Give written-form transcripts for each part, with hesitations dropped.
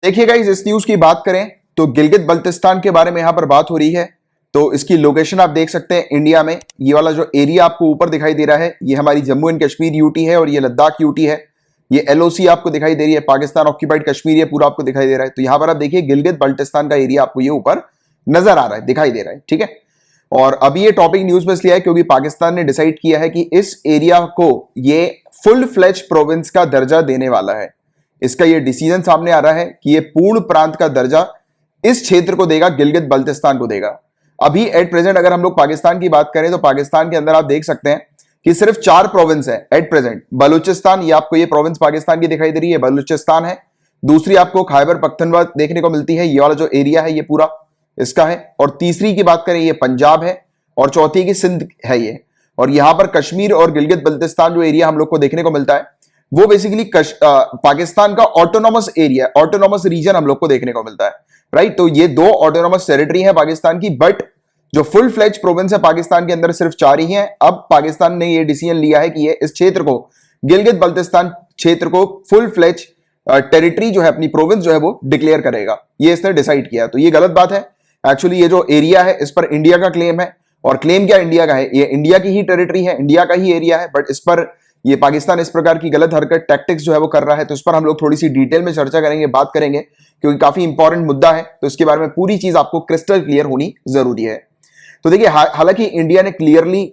देखिए गाइस, इस न्यूज की बात करें तो गिलगित बल्तिस्तान के बारे में यहां पर बात हो रही है। तो इसकी लोकेशन आप देख सकते हैं इंडिया में। ये वाला जो एरिया आपको ऊपर दिखाई दे रहा है ये हमारी जम्मू एंड कश्मीर यूटी है और ये लद्दाख यूटी है। ये एलओसी आपको दिखाई दे रही है, पाकिस्तान ऑक्यूपाइड कश्मीर ये पूरा आपको दिखाई दे रहा है। तो यहां पर आप देखिए गिलगित बल्तिस्तान का एरिया आपको ये ऊपर नजर आ रहा है, दिखाई दे रहा है, ठीक है। और अभी ये टॉपिक न्यूज में इसलिए है क्योंकि पाकिस्तान ने डिसाइड किया है कि इस एरिया को ये फुल फ्लेज प्रोविंस का दर्जा देने वाला है। इसका ये डिसीजन सामने आ रहा है कि ये पूर्ण प्रांत का दर्जा इस क्षेत्र को देगा, गिलगित बल्तिस्तान को देगा। अभी एट प्रेजेंट अगर हम लोग पाकिस्तान की बात करें तो पाकिस्तान के अंदर आप देख सकते हैं कि सिर्फ 4 प्रोविंस है एट प्रेजेंट। बलूचिस्तान, ये आपको ये प्रोविंस पाकिस्तान की दिखाई दे रही है, बलूचिस्तान है। दूसरी आपको खैबर पख्तूनख्वा देखने को मिलती है, ये वाला जो एरिया है ये पूरा इसका है। और तीसरी की बात करें ये पंजाब है और चौथी की सिंध है ये। और यहां पर कश्मीर और गिलगित बल्तिस्तान जो एरिया हम लोग को देखने को मिलता है वो बेसिकली पाकिस्तान का ऑटोनॉमस एरिया, ऑटोनॉमस रीजन हम लोग को देखने को मिलता है, राइट। तो ये 2 ऑटोनॉमस टेरिटरी है पाकिस्तान की, बट जो फुल फ्लेज प्रोविंस है पाकिस्तान के अंदर सिर्फ 4 ही हैं। अब पाकिस्तान ने ये डिसीजन लिया है कि ये इस क्षेत्र को, गिलगित बल्तिस्तान क्षेत्र को फुल फ्लेज टेरिटरी जो है, अपनी प्रोविंस जो है वो डिक्लेयर करेगा। ये इसने डिसाइड किया। तो ये गलत बात है। एक्चुअली ये जो एरिया है इस पर इंडिया का क्लेम है, और क्लेम क्या इंडिया का है, ये इंडिया की ही टेरिटरी है, इंडिया का ही एरिया है, बट इस पर ये पाकिस्तान इस प्रकार की गलत हरकत, टैक्टिक्स जो है वो कर रहा है। तो इस पर हम लोग थोड़ी सी डिटेल में चर्चा करेंगे, बात करेंगे, क्योंकि काफी इंपॉर्टेंट मुद्दा है। तो इसके बारे में पूरी चीज आपको क्रिस्टल क्लियर होनी जरूरी है। तो देखिए, हालांकि इंडिया ने क्लियरली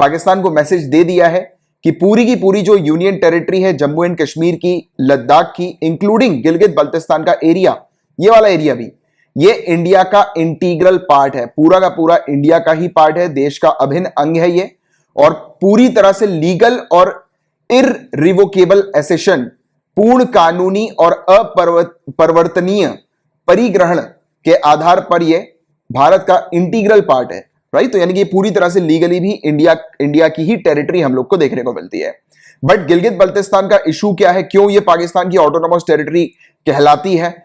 पाकिस्तान को मैसेज दे दिया है कि पूरी की पूरी जो यूनियन टेरिटरी है जम्मू एंड कश्मीर की, लद्दाख की, इंक्लूडिंग गिलगित बल्तिस्तान का एरिया, ये वाला एरिया भी, ये इंडिया का इंटीग्रल पार्ट है, पूरा का पूरा इंडिया का ही पार्ट है, देश का अभिन्न अंग है ये। और पूरी तरह से लीगल और इररिवोकेबल एसेशन, पूर्ण कानूनी और अपरिवर्तनीय परिग्रहण के आधार पर यह भारत का इंटीग्रल पार्ट है, राइट। तो यानी कि पूरी तरह से लीगली भी इंडिया की ही टेरिटरी हम लोग को देखने को मिलती है। बट गिलगित बल्तिस्तान का इशू क्या है, क्यों ये पाकिस्तान की ऑटोनॉमस टेरिटरी कहलाती है?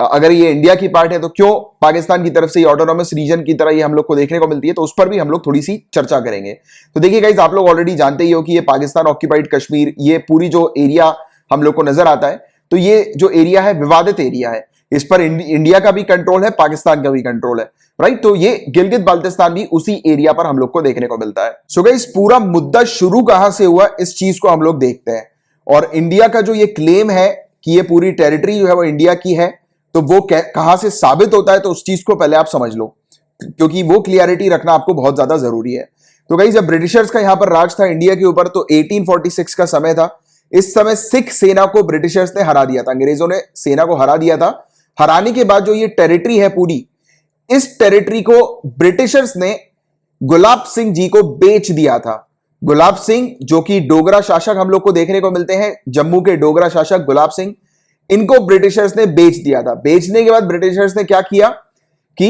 अगर ये इंडिया की पार्ट है तो क्यों पाकिस्तान की तरफ से ये ऑटोनॉमस रीजन की तरह ये हम लोग को देखने को मिलती है? तो उस पर भी हम लोग थोड़ी सी चर्चा करेंगे। तो देखिए गाइस, आप लोग ऑलरेडी जानते ही हो कि ये पाकिस्तान ऑक्यूपाइड कश्मीर, ये पूरी जो एरिया हम लोग को नजर आता है, तो ये जो एरिया है विवादित एरिया है। इस पर इंडिया का भी कंट्रोल है, पाकिस्तान का भी कंट्रोल है, राइट। तो ये गिलगित बाल्तिस्तान भी उसी एरिया पर हम लोग को देखने को मिलता है। सो गाइस, पूरा मुद्दा शुरू कहां से हुआ इस चीज को हम लोग देखते हैं। और इंडिया का जो ये क्लेम है कि ये पूरी टेरिटरी जो है वो इंडिया की है, तो वो कहां से साबित होता है, तो उस चीज को पहले आप समझ लो, क्योंकि वो क्लियरिटी रखना आपको बहुत ज्यादा जरूरी है। तो गाइस, जब ब्रिटिशर्स का यहां पर राज था इंडिया के ऊपर, तो 1846 का समय था। इस समय सिख सेना को ब्रिटिशर्स ने हरा दिया था, अंग्रेजों ने सेना को हरा दिया था। हराने के बाद जो ये टेरिटरी है पूरी, इस टेरिटरी को ब्रिटिशर्स ने गुलाब सिंह जी को बेच दिया था। गुलाब सिंह, जो कि डोगरा शासक हम लोग को देखने को मिलते हैं, जम्मू के डोगरा शासक गुलाब सिंह, इनको ब्रिटिशर्स ने बेच दिया था। बेचने के बाद ब्रिटिशर्स ने क्या किया कि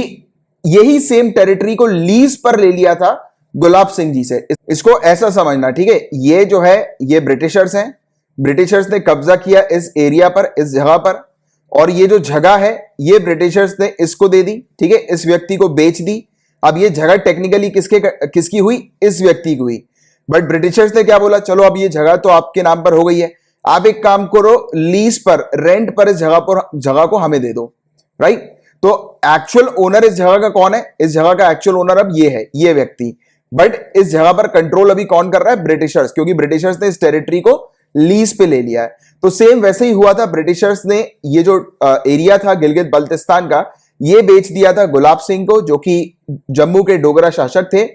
यही सेम टेरिटरी को लीज पर ले लिया था गुलाब सिंह जी से। इसको ऐसा समझना, ठीक है, ये जो है ये ब्रिटिशर्स हैं, ब्रिटिशर्स ने कब्जा किया इस एरिया पर, इस जगह पर, और ये जो जगह है ये ब्रिटिशर्स ने इसको दे दी, ठीक है, इस व्यक्ति को बेच दी। अब ये जगह टेक्निकली किसकी हुई? इस व्यक्ति की हुई। बट ब्रिटिशर्स ने क्या बोला, चलो अब ये जगह तो आपके नाम पर हो गई है, आप एक काम करो, लीज पर, रेंट पर इस जगह को हमें दे दो, राइट। तो एक्चुअल ओनर इस जगह का कौन है? इस जगह का एक्चुअल ओनर अब ये है, ये व्यक्ति। बट इस जगह पर कंट्रोल अभी कौन कर रहा है? ब्रिटिशर्स, क्योंकि ब्रिटिशर्स ने इस टेरिटरी को लीज पे ले लिया है। तो सेम वैसे ही हुआ था, ब्रिटिशर्स ने ये जो एरिया था गिलगित बल्तिस्तान का, ये बेच दिया था गुलाब सिंह को, जो कि जम्मू के डोगरा शासक थे।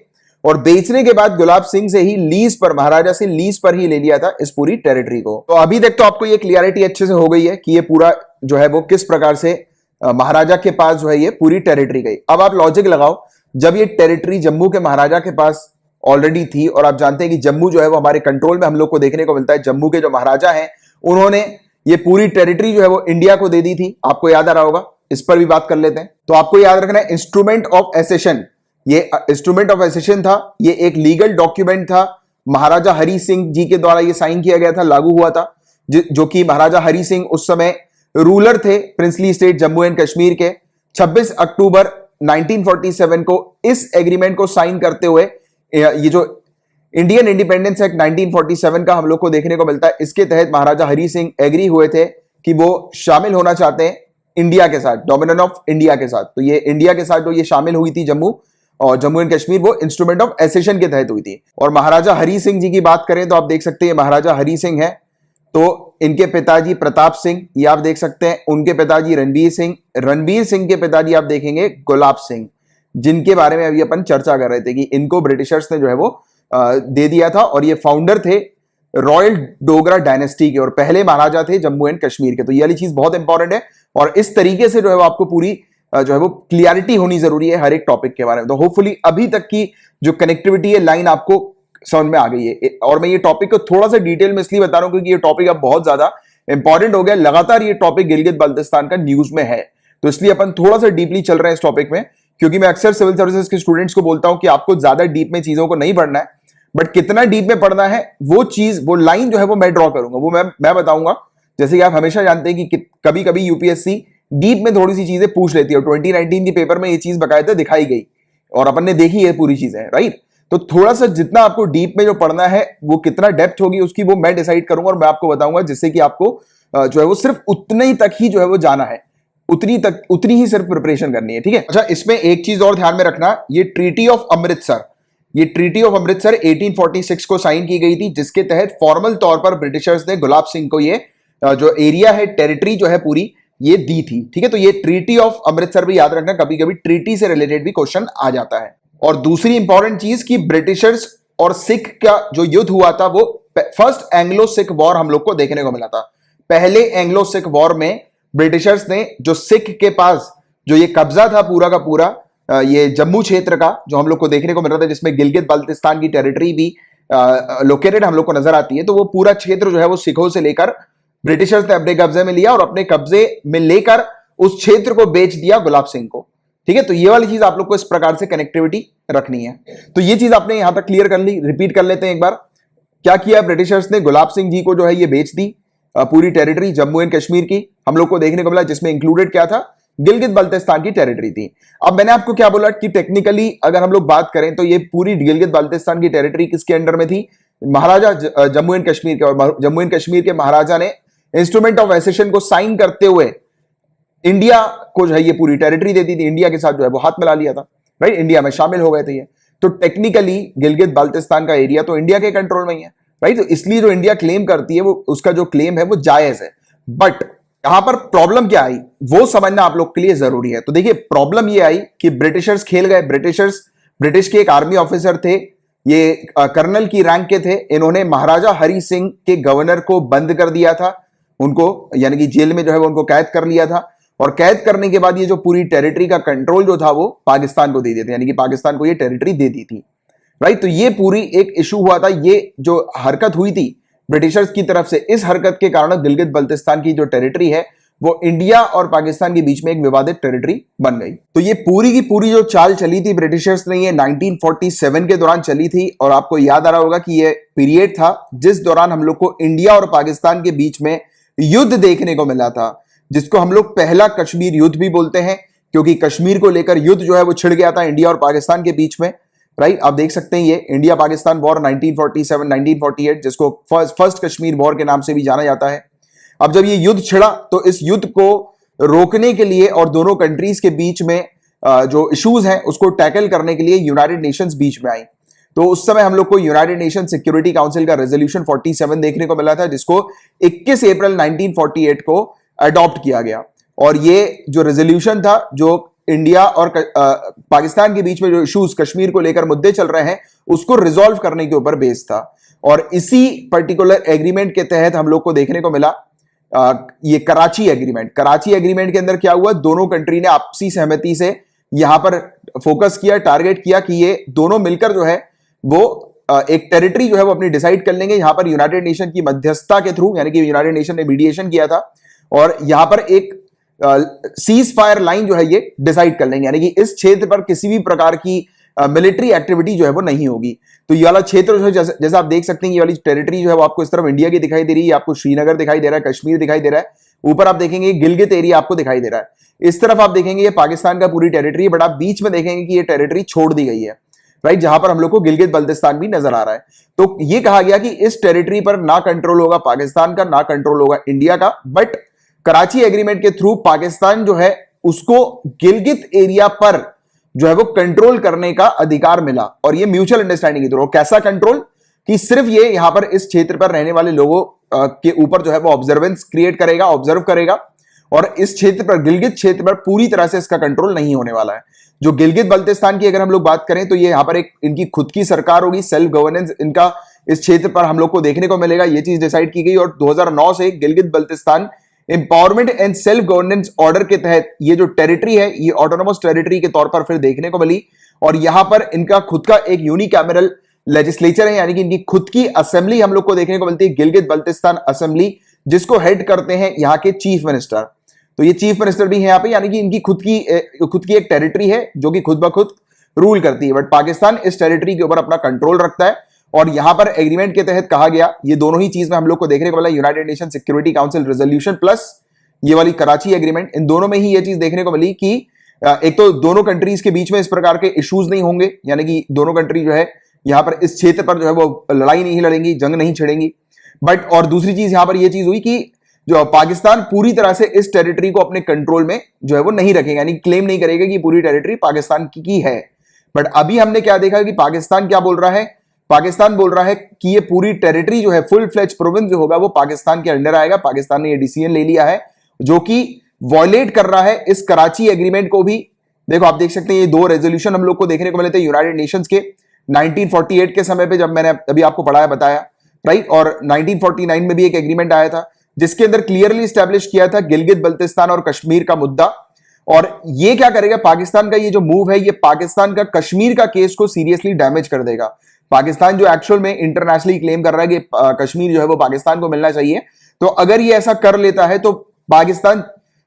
और बेचने के बाद गुलाब सिंह से ही लीज पर, महाराजा से लीज पर ही ले लिया था इस पूरी टेरिटरी को। तो अभी तक तो आपको ये क्लियरिटी अच्छे से हो गई है कि ये पूरा जो है वो किस प्रकार से महाराजा के पास जो है ये पूरी टेरिटरी गई। अब आप लॉजिक लगाओ, जब ये टेरिटरी जम्मू के महाराजा के पास ऑलरेडी थी, और आप जानते हैं कि जम्मू जो है वो हमारे कंट्रोल में हम लोग को देखने को मिलता है, जम्मू के जो महाराजा हैं उन्होंने ये पूरी टेरिटरी जो है वो इंडिया को दे दी थी, आपको याद आ रहा होगा। इस पर भी बात कर लेते हैं। तो आपको याद रखना है, इंस्ट्रूमेंट ऑफ एसेशन, ये इंस्ट्रूमेंट ऑफ एसेशन था, ये एक लीगल डॉक्यूमेंट था, महाराजा हरि सिंह जी के द्वारा ये साइन किया गया था, लागू हुआ था, जो कि महाराजा हरि सिंह उस समय रूलर थे princely state Jammu and Kashmir के। 26 अक्टूबर 1947 को इस एग्रीमेंट को साइन करते हुए ये जो इंडियन इंडिपेंडेंस एक्ट 1947 का हम लोग को देखने को मिलता है, इसके तहत महाराजा हरि सिंह एग्री हुए थे कि वो शामिल होना चाहते हैं इंडिया के साथ, डोमिनियन ऑफ इंडिया के साथ। तो ये इंडिया के साथ जो ये शामिल हुई थी जम्मू और जम्मू एंड कश्मीर, वो इंस्ट्रूमेंट ऑफ एसेशन के तहत हुई थी। और महाराजा हरि सिंह जी की बात करें तो आप देख सकते हैं महाराजा हरि सिंह है, तो इनके पिताजी प्रताप सिंह, ये आप देख सकते हैं, उनके पिताजी रणबीर सिंह, रणबीर सिंह के पिताजी आप देखेंगे गुलाब सिंह, जिनके बारे में अभी अपन चर्चा कर रहे थे कि इनको ब्रिटिशर्स ने जो है वो दे दिया था, और ये फाउंडर थे रॉयल डोगरा डायनेस्टी के और पहले महाराजा थे जम्मू एंड कश्मीर के। तो ये वाली चीज बहुत इंपॉर्टेंट है, और इस तरीके से जो है वो आपको पूरी जो है वो क्लियरिटी होनी जरूरी है हर एक टॉपिक के बारे में। तो होपफुली अभी तक की जो कनेक्टिविटी है, लाइन आपको समझ में आ गई है। और मैं ये टॉपिक को थोड़ा सा डिटेल में इसलिए बता रहा हूं क्योंकि ये टॉपिक अब बहुत ज्यादा इंपॉर्टेंट हो गया, लगातार ये टॉपिक गिलगित बाल्टिस्तान का न्यूज में है, तो इसलिए अपन थोड़ा सा डीपली चल रहे हैं इस टॉपिक में। क्योंकि मैं अक्सर सिविल सर्विसेज के स्टूडेंट्स को बोलता हूं कि आपको ज्यादा डीप में चीजों को नहीं पढ़ना है, बट कितना डीप में पढ़ना है वो चीज, वो लाइन जो है वो मैं ड्रॉ करूंगा, वो मैं बताऊंगा। जैसे कि आप हमेशा जानते हैं कि कभी कभी यूपीएससी डीप में थोड़ी सी चीजें पूछ लेती है, 2019 के पेपर में ये चीज बकायदा दिखाई गई और अपन ने देखी है पूरी चीजें, राइट। तो थोड़ा सा जितना आपको डीप में जो पढ़ना है वो कितना डेप्थ होगी उसकी वो मैं डिसाइड करूंगा और मैं आपको बताऊंगा, जिससे कि आपको जो है वो सिर्फ उतने ही तक ही जो है वो जाना है, उतनी ही सिर्फ प्रिपरेशन करनी है, ठीक है। अच्छा, इसमें एक चीज और ध्यान में रखना, ये ट्रीटी ऑफ अमृतसर, ये ट्रीटी ऑफ अमृतसर 1846 को साइन की गई थी, जिसके तहत फॉर्मल तौर पर ब्रिटिशर्स ने गुलाब सिंह को ये जो एरिया है, टेरिटरी जो है पूरी, ये दी थी, ठीक है। तो ये ट्रीटी ऑफ अमृतसर भी याद रखना, कभी कभी ट्रीटी से रिलेटेड भी क्वेश्चन आ जाता है। और दूसरी इंपॉर्टेंट चीज कि ब्रिटिशर्स और सिख का जो युद्ध हुआ था वो फर्स्ट एंग्लो सिख वॉर हम लोग को देखने को मिला था। पहले एंग्लो सिख वॉर में ब्रिटिशर्स ने जो सिख के पास जो ये कब्जा था पूरा का पूरा, ये जम्मू क्षेत्र का जो हम लोग को देखने को मिल रहा था, जिसमें गिलगित बाल्टिस्तान की टेरिटरी भी लोकेटेड हम लोग को नजर आती है, तो वो पूरा क्षेत्र जो है वो सिखों से लेकर ब्रिटिशर्स ने अपने कब्जे में लिया और अपने कब्जे में लेकर उस क्षेत्र को बेच दिया गुलाब सिंह को, ठीक है। तो ये वाली चीज आप लोग को इस प्रकार से कनेक्टिविटी रखनी है। तो ये चीज आपने यहां तक क्लियर कर ली, रिपीट कर लेते हैं एक बार। क्या किया ब्रिटिशर्स ने, गुलाब सिंह जी को जो है ये बेच दी पूरी टेरिटरी जम्मू एंड कश्मीर की, हम लोग को देखने को मिला, जिसमें इंक्लूडेड क्या था, गिलगित बाल्टिस्तान की टेरिटरी थी। अब मैंने आपको क्या बोला कि टेक्निकली अगर हम लोग बात करें तो ये पूरी गिलगित बाल्टिस्तान की टेरिटरी किसके अंडर में थी, महाराजा जम्मू एंड कश्मीर के। और जम्मू एंड कश्मीर के महाराजा ने इंस्ट्रूमेंट ऑफ एसेशन को साइन करते हुए इंडिया को जो है ये पूरी टेरिटरी दे दी थी, इंडिया के साथ जो है वो हाथ मिला लिया था, राइट, इंडिया में शामिल हो गए थे ये। तो टेक्निकली गिलगित बाल्टिस्तान का एरिया तो इंडिया के कंट्रोल में ही है, राइट। तो इसलिए जो इंडिया क्लेम करती है वो उसका जो क्लेम है वो जायज है। बट यहां पर प्रॉब्लम क्या आई वो समझना आप लोग के लिए जरूरी है। तो देखिए प्रॉब्लम ये आई कि ब्रिटिशर्स खेल गए। ब्रिटिश के एक आर्मी ऑफिसर थे, ये कर्नल की रैंक के थे, इन्होंने महाराजा हरि सिंह के गवर्नर को बंद कर दिया था, उनको यानी कि जेल में जो है वो उनको कैद कर लिया था। और कैद करने के बाद ये जो पूरी टेरिटरी का कंट्रोल जो था वो पाकिस्तान को दे दिया था, यानी कि पाकिस्तान को ये टेरिटरी दे दी थी, राइट। तो ये पूरी एक इशू हुआ था, ये जो हरकत हुई थी ब्रिटिशर्स की तरफ से, इस हरकत के कारण गिलगित बाल्टिस्तान की जो टेरिटरी है वो इंडिया और पाकिस्तान के बीच में एक विवादित टेरिटरी बन गई। तो ये पूरी की पूरी जो चाल चली थी ब्रिटिशर्स ने, ये 1947 के दौरान चली थी। और आपको याद आ रहा होगा कि ये पीरियड था जिस दौरान हम लोग को इंडिया और पाकिस्तान के बीच में युद्ध देखने को मिला था, जिसको हम लोग पहला कश्मीर युद्ध भी बोलते हैं, क्योंकि कश्मीर को लेकर युद्ध जो है वो छिड़ गया था इंडिया और पाकिस्तान के बीच में, राइट। आप देख सकते हैं ये इंडिया पाकिस्तान वॉर 1947-1948, जिसको फर्स्ट कश्मीर वॉर के नाम से भी जाना जाता है। अब जब ये युद्ध छिड़ा तो इस युद्ध को रोकने के लिए और दोनों कंट्रीज के बीच में जो इश्यूज हैं उसको टैकल करने के लिए यूनाइटेड नेशंस बीच में आई। तो उस समय हम लोग को यूनाइटेड नेशन सिक्योरिटी काउंसिल का रेजोल्यूशन 47 देखने को मिला था, जिसको 21 अप्रैल 1948 को अडॉप्ट किया गया। और ये जो रेजोल्यूशन था, जो इंडिया और पाकिस्तान के बीच में जो इश्यूज कश्मीर को लेकर मुद्दे चल रहे हैं उसको रिजॉल्व करने के ऊपर बेस्ड था। और इसी पर्टिकुलर एग्रीमेंट के तहत हम लोग को देखने को मिला ये कराची एग्रीमेंट के अंदर क्या हुआ, दोनों कंट्री ने आपसी सहमति से यहां पर फोकस किया, टारगेट किया कि ये दोनों मिलकर जो है वो एक टेरिटरी जो है वो अपनी डिसाइड कर लेंगे। यहां पर यूनाइटेड नेशन की मध्यस्थता के थ्रू, यानी कि यूनाइटेड नेशन ने मीडिएशन किया था, और यहां पर एक सीज फायर लाइन जो है ये डिसाइड कर लेंगे, यानी कि इस क्षेत्र पर किसी भी प्रकार की मिलिट्री एक्टिविटी जो है वो नहीं होगी। तो ये वाला क्षेत्र जो है जैसा आप देख सकते हैं, ये वाली टेरिटरी जो है वो आपको इस तरफ इंडिया की दिखाई दे रही है, आपको श्रीनगर दिखाई दे रहा है, कश्मीर दिखाई दे रहा है, ऊपर आप देखेंगे गिलगित एरिया आपको दिखाई दे रहा है, इस तरफ आप देखेंगे ये पाकिस्तान का पूरी टेरिटरी, बट आप बीच में देखेंगे कि ये टेरिटरी छोड़ दी गई है, राइट, जहां पर हम लोग को गिलगित बल्तिस्तान भी नजर आ रहा है। तो ये कहा गया कि इस टेरिटरी पर ना कंट्रोल होगा पाकिस्तान का, ना कंट्रोल होगा इंडिया का, बट कराची एग्रीमेंट के थ्रू पाकिस्तान जो है उसको गिलगित एरिया पर जो है वो कंट्रोल करने का अधिकार मिला, और ये म्यूचुअल अंडरस्टैंडिंग के थ्रू। कैसा कंट्रोल? कि सिर्फ ये यहां पर इस क्षेत्र पर रहने वाले लोगों के ऊपर जो है वो ऑब्जर्वेंस क्रिएट करेगा, ऑब्जर्व करेगा, और इस क्षेत्र पर, गिलगित क्षेत्र पर पूरी तरह से इसका कंट्रोल नहीं होने वाला है। जो गिलगित बल्तिस्तान की अगर हम लोग बात करें तो ये यहां पर एक इनकी खुद की सरकार होगी, सेल्फ गवर्नेंस इनका इस क्षेत्र पर हम लोग को देखने को मिलेगा। ये चीज डिसाइड की गई, और 2009 से Gilgit Baltistan empowerment and self governance order के तहत ये जो टेरिटरी है ये ऑटोनोमस टेरिटरी के तौर पर फिर देखने को मिली, और यहां पर इनका खुद का एक यूनिकैमरल लेजिस्लेचर है, यानी कि इनकी खुद की असेंबली हम लोग को देखने को मिलती है, गिलगित बल्तिस्तान असेंबली, जिसको हेड करते हैं यहां के चीफ मिनिस्टर। तो ये चीफ मिनिस्टर भी है यहां पे, यानी कि इनकी खुद की एक टेरिटरी है जो कि खुद ब खुद रूल करती है। बट पाकिस्तान इस टेरिटरी के ऊपर अपना कंट्रोल रखता है, और यहां पर एग्रीमेंट के तहत कहा गया, ये दोनों ही चीज में हम लोग को देखने को मिला, United nation security council resolution plus ये वाली कराची एग्रीमेंट, इन दोनों में ही ये चीज देखने को मिली कि एक तो दोनों कंट्रीज के बीच में इस प्रकार के इश्यूज नहीं होंगे, यानी कि दोनों कंट्री जो है यहां पर इस क्षेत्र पर जो है वो लड़ाई नहीं लड़ेंगी, जंग नहीं छेड़ेंगी। बट और दूसरी चीज यहां पर यह चीज हुई कि जो पाकिस्तान पूरी तरह से इस टेरिटरी को अपने कंट्रोल में जो है वो नहीं रखेगा, यानी क्लेम नहीं करेगा कि पूरी टेरिटरी पाकिस्तान की है। बट अभी हमने क्या देखा कि पाकिस्तान क्या बोल रहा है? पाकिस्तान बोल रहा है कि ये पूरी टेरिटरी जो है, फुल फ्लेज प्रोविंस जो होगा वो पाकिस्तान के अंडर आएगा। पाकिस्तान ने ये डिसीजन ले लिया है जो कि वॉयलेट कर रहा है इस कराची एग्रीमेंट को भी। देखो आप देख सकते हैं ये दो रेजोल्यूशन हम लोग को देखने को मिले थे यूनाइटेड नेशंस के 1948 के समय पे, जब मैंने अभी आपको पढ़ाया बताया, राइट। और 1949 में भी एक एग्रीमेंट आया था जिसके अंदर क्लियरली स्टैब्लिश किया था गिलगित बल्तिस्तान और कश्मीर का मुद्दा। और ये क्या करेगा, पाकिस्तान का ये जो मूव है ये पाकिस्तान का कश्मीर का केस को सीरियसली डैमेज कर देगा। पाकिस्तान जो एक्चुअल में इंटरनेशनली क्लेम कर रहा है कि कश्मीर जो है वो पाकिस्तान को मिलना चाहिए, तो अगर ये ऐसा कर लेता है तो पाकिस्तान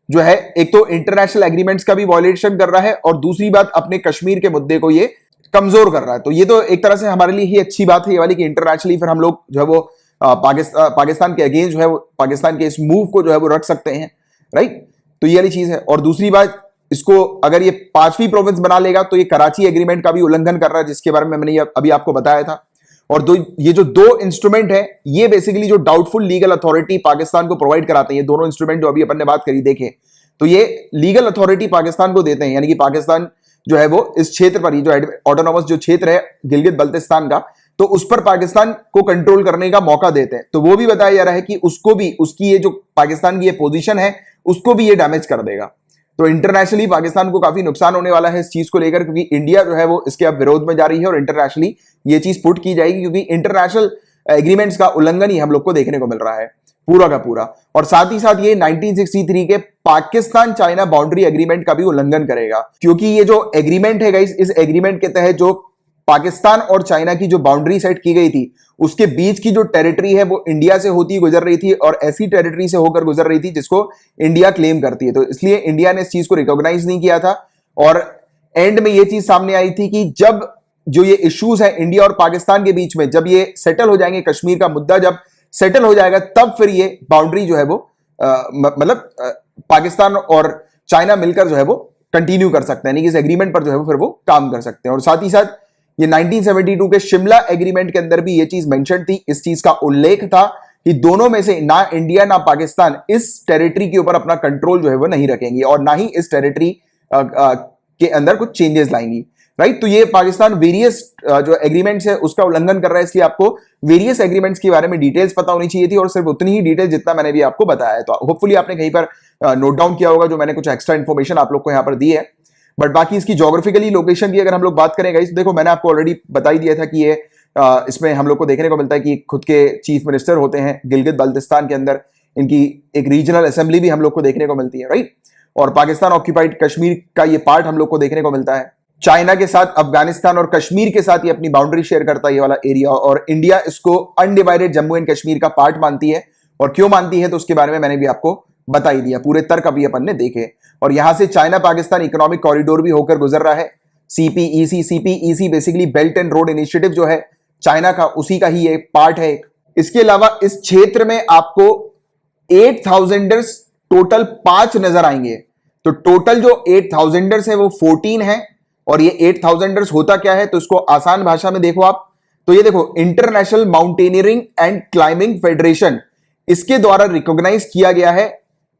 जो है एक तो इंटरनेशनल एग्रीमेंट्स का भी वॉयलेशन कर रहा है, और दूसरी बात अपने कश्मीर के मुद्दे को ये कमजोर कर रहा है। तो ये तो एक तरह से हमारे लिए ही अच्छी बात है ये वाली कि इंटरनेशनली फिर हम लोग जो है वो पाकिस्तान के अगेंस्ट जो है वो पाकिस्तान के इस मूव को जो है वो रख सकते हैं, राइट। तो ये वाली चीज है। और दूसरी बात, इसको अगर ये 5वीं प्रोविंस बना लेगा तो ये कराची एग्रीमेंट का भी उल्लंघन कर रहा है, जिसके बारे में मैंने अभी आपको बताया था। और ये जो दो इंस्ट्रूमेंट है ये बेसिकली जो डाउटफुल लीगल अथॉरिटी पाकिस्तान को प्रोवाइड कराते हैं, ये दोनों इंस्ट्रूमेंट जो अभी अपन ने बात करी देखे, तो ये लीगल अथॉरिटी पाकिस्तान को देते हैं, यानी कि पाकिस्तान जो है वो इस क्षेत्र पर, ये जो ऑटोनोमस जो क्षेत्र है गिलगित बल्तिस्तान का, तो उस पर पाकिस्तान को कंट्रोल करने का मौका देते हैं। तो वो भी बताया जा रहा है कि उसको भी, उसकी ये जो पाकिस्तान की ये पोजीशन है उसको भी ये डैमेज कर देगा। तो इंटरनेशनली पाकिस्तान को काफी नुकसान होने वाला है इस चीज को लेकर, क्योंकि इंडिया जो है वो इसके अब विरोध में जा रही है, और इंटरनेशनली ये चीज पुट की जाएगी, क्योंकि इंटरनेशनल एग्रीमेंट्स का उल्लंघन ही हम लोग को देखने को मिल रहा है पूरा का पूरा। और साथ ही साथ ये 1963 के पाकिस्तान चाइना बाउंड्री एग्रीमेंट का भी उल्लंघन करेगा, क्योंकि ये जो एग्रीमेंट है गाइस, इस एग्रीमेंट के तहत जो पाकिस्तान और चाइना की जो बाउंड्री सेट की गई थी उसके बीच की जो टेरिटरी है वो इंडिया से होती गुजर रही थी, और ऐसी टेरिटरी से होकर गुजर रही थी जिसको इंडिया क्लेम करती है। तो इसलिए इंडिया ने इस चीज को रिकॉग्नाइज नहीं किया था, और एंड में ये चीज सामने आई थी कि जब जो ये इश्यूज है इंडिया और पाकिस्तान के बीच में, जब ये सेटल हो जाएंगे, कश्मीर का मुद्दा जब सेटल हो जाएगा, तब फिर ये बाउंड्री जो है वो मतलब पाकिस्तान और चाइना मिलकर जो है वो कंटिन्यू कर सकते हैं, यानी कि इस एग्रीमेंट पर जो है वो फिर वो काम कर सकते हैं। और साथ ही साथ ये 1972 के शिमला एग्रीमेंट के अंदर भी ये चीज मेंशन थी, इस चीज का उल्लेख था कि दोनों में से ना इंडिया ना पाकिस्तान इस टेरिटरी के ऊपर अपना कंट्रोल जो है वो नहीं रखेंगे, और ना ही इस टेरिटरी के अंदर कुछ चेंजेस लाएंगी, राइट। तो ये पाकिस्तान वेरियस जो एग्रीमेंट्स है उसका उल्लंघन कर रहा है, इसलिए आपको वेरियस एग्रीमेंट्स के बारे में डिटेल्स पता होनी चाहिए थी, और सिर्फ उतनी ही डिटेल जितना मैंने भी आपको बताया है। तो होपफुली आपने कहीं पर नोट डाउन किया होगा जो मैंने कुछ एक्स्ट्रा इन्फॉर्मेशन आप लोग को यहाँ पर दी है। बट बाकी इसकी ज्योग्राफिकली लोकेशन की अगर हम लोग बात करें गाइस, देखो मैंने आपको ऑलरेडी बता ही दिया था कि ये इसमें हम लोग को देखने को मिलता है कि खुद के चीफ मिनिस्टर होते हैं गिलगित बल्तिस्तान के अंदर, इनकी एक रीजनल असेंबली भी हम लोग को देखने को मिलती है, राइट। और पाकिस्तान ऑक्यूपाइड कश्मीर का ये पार्ट हम लोग को देखने को मिलता है। चाइना के साथ, अफगानिस्तान और कश्मीर के साथ ये अपनी बाउंड्री शेयर करता है ये वाला एरिया, और इंडिया इसको अनडिवाइडेड जम्मू एंड कश्मीर का पार्ट मानती है। और क्यों मानती है तो उसके बारे में मैंने भी आपको बता ही दिया, पूरे तर्क अभी अपन ने देखे। और यहां से चाइना पाकिस्तान इकोनॉमिक कॉरिडोर भी होकर गुजर रहा है, CPEC basically belt and road initiative जो है चाइना का, उसी का ही एक पार्ट है। इसके अलावा इस क्षेत्र में आपको 8000ers टोटल 5 नजर आएंगे। तो टोटल जो 8000ers है वो 14 है। और ये 8000ers होता क्या है, तो इसको आसान भाषा में देखो आप, तो ये देखो international mountaineering and climbing federation, इसके द्वारा रिकॉग्नाइज किया गया है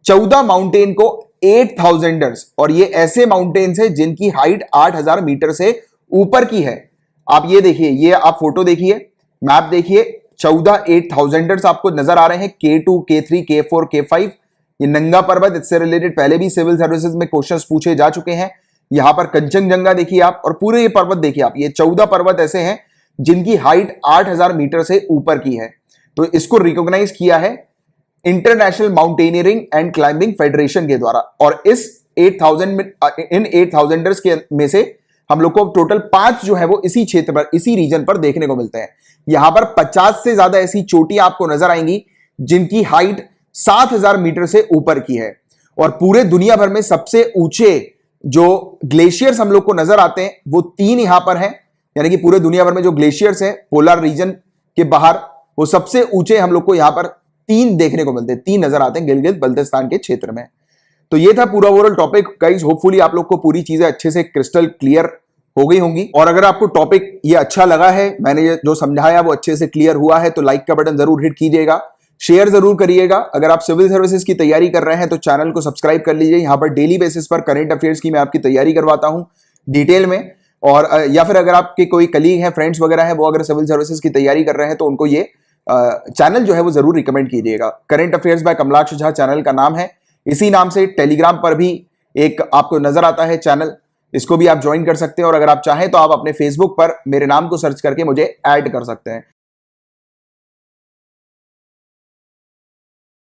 14 माउंटेन को 8000ers, और ये ऐसे माउंटेन्स है जिनकी हाइट 8000 मीटर से ऊपर की है। आप ये देखिए, ये आप फोटो देखिए, मैप देखिए, 14 8000ers आपको नजर आ रहे हैं। K2, K3, K4, K5, ये नंगा पर्वत, इससे रिलेटेड पहले भी सिविल सर्विसेज में क्वेश्चंस पूछे जा चुके हैं। यहां पर कंचनजंगा देखिए आप, और पूरे ये पर्वत देखिए आप, ये 14 पर्वत ऐसे हैं जिनकी हाइट 8000 मीटर से ऊपर की है। तो इसको रिकॉग्नाइज किया है international mountaineering and climbing federation के द्वारा। और इस 8000ers के में से हम लोग को टोटल 5 जो है वो इसी क्षेत्र पर, इसी रीजन पर देखने को मिलते हैं। यहां पर 50 से ज्यादा ऐसी चोटियां आपको नजर आएंगी जिनकी हाइट 7000 मीटर से ऊपर की है। और पूरे दुनिया भर में सबसे ऊंचे जो ग्लेशियर्स हम लोग को नजर आते हैं वो 3 यहां पर हैं, यानी कि पूरे दुनिया भर में जो ग्लेशियर्स हैं पोलर रीजन के बाहर, वो सबसे ऊंचे हम लोग को यहां पर 3 देखने को मिलते हैं, 3 नजर आते हैं गिलगित बल्तिस्तान के क्षेत्र में। तो ये था पूरा ओवरऑल टॉपिक गाइस। होपफुली आप लोग को पूरी चीजें अच्छे से क्रिस्टल क्लियर हो गई होंगी। और अगर आपको टॉपिक ये अच्छा लगा है, मैंने ये जो समझाया वो अच्छे से क्लियर हुआ है, तो लाइक का बटन जरूर हिट कीजिएगा, शेयर जरूर करिएगा। अगर आप सिविल सर्विसेज की तैयारी कर रहे हैं तो चैनल को सब्सक्राइब कर लीजिए। यहां पर डेली बेसिस पर करंट अफेयर्स की मैं आपकी तैयारी करवाता हूं डिटेल में। और या फिर अगर आपके कोई कलीग हैं, फ्रेंड्स वगैरह हैं, वो अगर सिविल सर्विसेज की तैयारी कर रहे हैं तो उनको ये चैनल जो है वो जरूर रिकमेंड कीजिएगा। Current affairs by Kamalaksh Jha channel का नाम है। इसी नाम से टेलीग्राम पर भी एक आपको नजर आता है चैनल, इसको भी आप ज्वाइन कर सकते हैं। और अगर आप चाहें तो आप अपने फेसबुक पर मेरे नाम को सर्च करके मुझे ऐड कर सकते हैं।